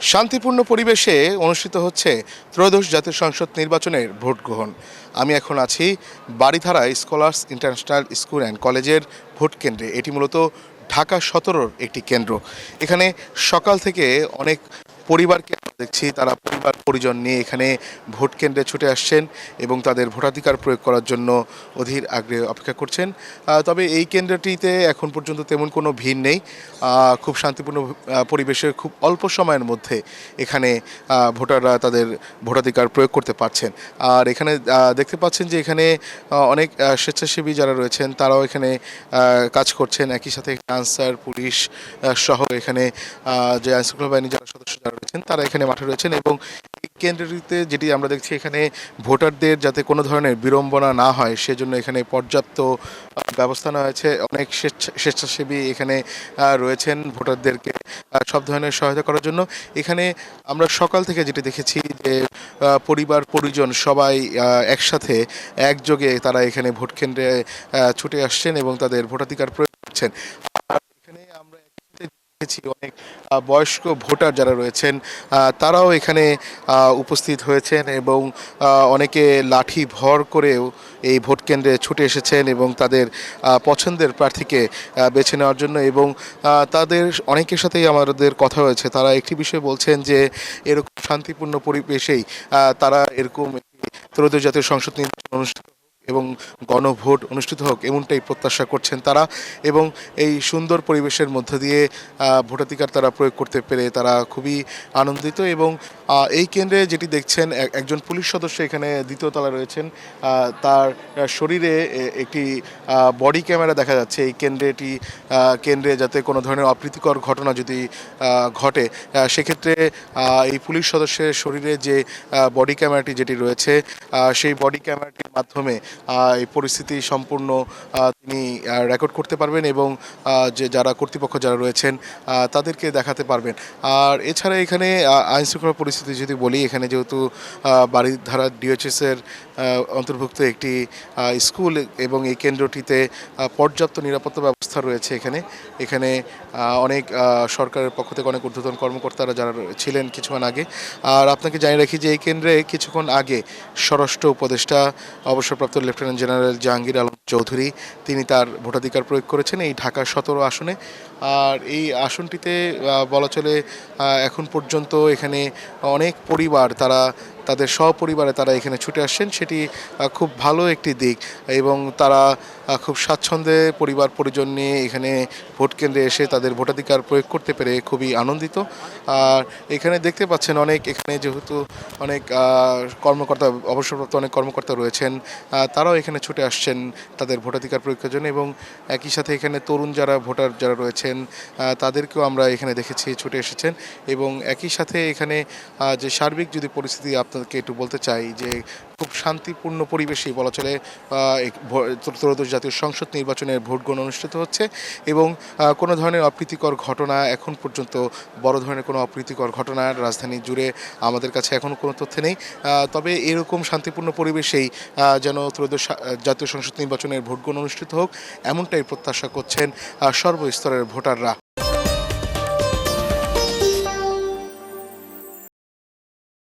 শান্তিপূর্ণ পরিবেশে অনুষ্ঠিত হচ্ছে ত্রয়োদশ জাতীয় সংসদ নির্বাচনের ভোট গ্রহণ। আমি এখন আছি Baridhara scholars international school and কলেজের ভোট কেন্দ্রে। এটি মূলত ঢাকা ১৭-র একটি কেন্দ্র। এখানে সকাল থেকে অনেক পরিবারকে আমরা দেখছি, তারা পরিবার পরিজন নিয়ে এখানে ভোট কেন্দ্রে ছুটে আসছেন এবং তাদের ভোটাধিকার প্রয়োগ করার জন্য অধীর আগ্রহে অপেক্ষা করছেন। তবে এই কেন্দ্রটিতে এখন পর্যন্ত তেমন কোনো ভিড় নেই। খুব শান্তিপূর্ণ পরিবেশে খুব অল্প সময়ের মধ্যে এখানে ভোটাররা তাদের ভোটাধিকার প্রয়োগ করতে পারছেন। আর এখানে দেখতে পাচ্ছেন যে এখানে অনেক স্বেচ্ছাসেবী যারা রয়েছেন তারাও এখানে কাজ করছেন। একই সাথে আনসার পুলিশ সহ এখানে যে আইনশৃঙ্খলা বাহিনীর যারা সদস্য যারা রয়েছেন তারা এখানে মাঠে রয়েছেন এবং এই কেন্দ্রটিতে যেটি আমরা দেখছি এখানে ভোটারদের যাতে কোনো ধরনের বিড়ম্বনা না হয় সেজন্য এখানে পর্যাপ্ত ব্যবস্থা নেওয়া হয়েছে। অনেক স্বেচ্ছাসেবী এখানে রয়েছেন ভোটারদেরকে সব ধরনের সহায়তা করার জন্য। এখানে আমরা সকাল থেকে যেটি দেখেছি যে পরিবার পরিজন সবাই একসাথে একযোগে তারা এখানে ভোট কেন্দ্রে ছুটে আসছেন এবং তাদের ভোটাধিকার প্রয়োগ করছেন। এখানে আমরা দেখেছি অনেক বয়স্ক ভোটার যারা রয়েছেন তারাও এখানে উপস্থিত হয়েছেন এবং অনেকে লাঠি ভর করেও এই ভোট কেন্দ্রে ছুটে এসেছেন এবং তাদের পছন্দের প্রার্থীকে বেছে নেওয়ার জন্য। এবং তাদের অনেকের সাথেই আমাদের কথা হয়েছে, তারা একটি বিষয় বলছেন যে এরকম শান্তিপূর্ণ পরিবেশেই তারা এরকম ত্রয়োদশ জাতীয় সংসদ নির্বাচন অনুষ্ঠিত এবং গণভোট অনুষ্ঠিত হোক এমনটাই প্রত্যাশা করছেন তারা। এবং এই সুন্দর পরিবেশের মধ্য দিয়ে ভোটাধিকার তারা প্রয়োগ করতে পেরে তারা খুবই আনন্দিত। এবং এই কেন্দ্রে যেটি দেখছেন একজন পুলিশ সদস্য এখানে দ্বিতীয় তলায় রয়েছেন, তার শরীরে একটি বডি ক্যামেরা দেখা যাচ্ছে। এই কেন্দ্রে যাতে কোনো ধরনের অপ্রীতিকর ঘটনা যদি ঘটে সেক্ষেত্রে এই পুলিশ সদস্যের শরীরে যে বডি ক্যামেরাটি যেটি রয়েছে সেই বডি ক্যামেরাটির মাধ্যমে এই পরিস্থিতি সম্পূর্ণ তিনি রেকর্ড করতে পারবেন এবং যে যারা কর্তৃপক্ষ যারা রয়েছেন তাদেরকে দেখাতে পারবেন। আর এছাড়া এখানে আইনশৃঙ্খলা পরিস্থিতি যদি বলি, এখানে যেহেতু বারিধারা ডিওএইচএসের অন্তর্ভুক্ত একটি স্কুল এবং এই কেন্দ্রটিতে পর্যাপ্ত নিরাপত্তা ব্যবস্থা রয়েছে। এখানে অনেক সরকারের পক্ষ থেকে অনেক ঊর্ধ্বতন কর্মকর্তারা যারা ছিলেন কিছুক্ষণ আগে। আর আপনাকে জানিয়ে রাখি যে এই কেন্দ্রে কিছুক্ষণ আগে স্বরাষ্ট্র উপদেষ্টা অবসরপ্রাপ্ত লেফটেন্যান্ট জেনারেল জাহাঙ্গীর আলম চৌধুরী তিনি তার ভোটাধিকার প্রয়োগ করেছেন এই ঢাকা ১৭ আসনে। আর এই আসনটিতে বলা চলে এখন পর্যন্ত এখানে অনেক পরিবার তারা তাদের সপরিবারে তারা এখানে ছুটে আসছেন, সেটি খুব ভালো একটি দিক। এবং তারা খুব স্বাচ্ছন্দ্যে পরিবার পরিজন নিয়ে এখানে ভোট কেন্দ্রে এসে তাদের ভোটাধিকার প্রয়োগ করতে পেরে খুবই আনন্দিত। আর এখানে দেখতে পাচ্ছেন এখানে যেহেতু অনেক কর্মকর্তা অবসরপ্রাপ্ত অনেক কর্মকর্তা রয়েছেন তারাও এখানে ছুটে আসছেন তাদের ভোটাধিকার প্রয়োগের জন্য। এবং একই সাথে এখানে তরুণ যারা ভোটার যারা রয়েছেন তাদেরকেও আমরা এখানে দেখেছি ছুটে এসেছেন। এবং একই সাথে এখানে যে সার্বিক যদি পরিস্থিতি আপনাকে একটু বলতে চাই যে খুব শান্তিপূর্ণ পরিবেশেই বলা চলে ত্রয়োদশ জাতীয় সংসদ নির্বাচনের ভোট গ্রহণ অনুষ্ঠিত হচ্ছে। এবং কোনো ধরনের অপ্রীতিকর ঘটনা এখন পর্যন্ত বড় ধরনের কোনো অপ্রীতিকর ঘটনা রাজধানী জুড়ে আমাদের কাছে এখনও কোনো তথ্য নেই। তবে এরকম শান্তিপূর্ণ পরিবেশেই যেন ত্রয়োদশ জাতীয় সংসদ নির্বাচনের ভোট গ্রহণ অনুষ্ঠিত হোক এমনটাই প্রত্যাশা করছেন সর্বস্তরের ভোটাররা।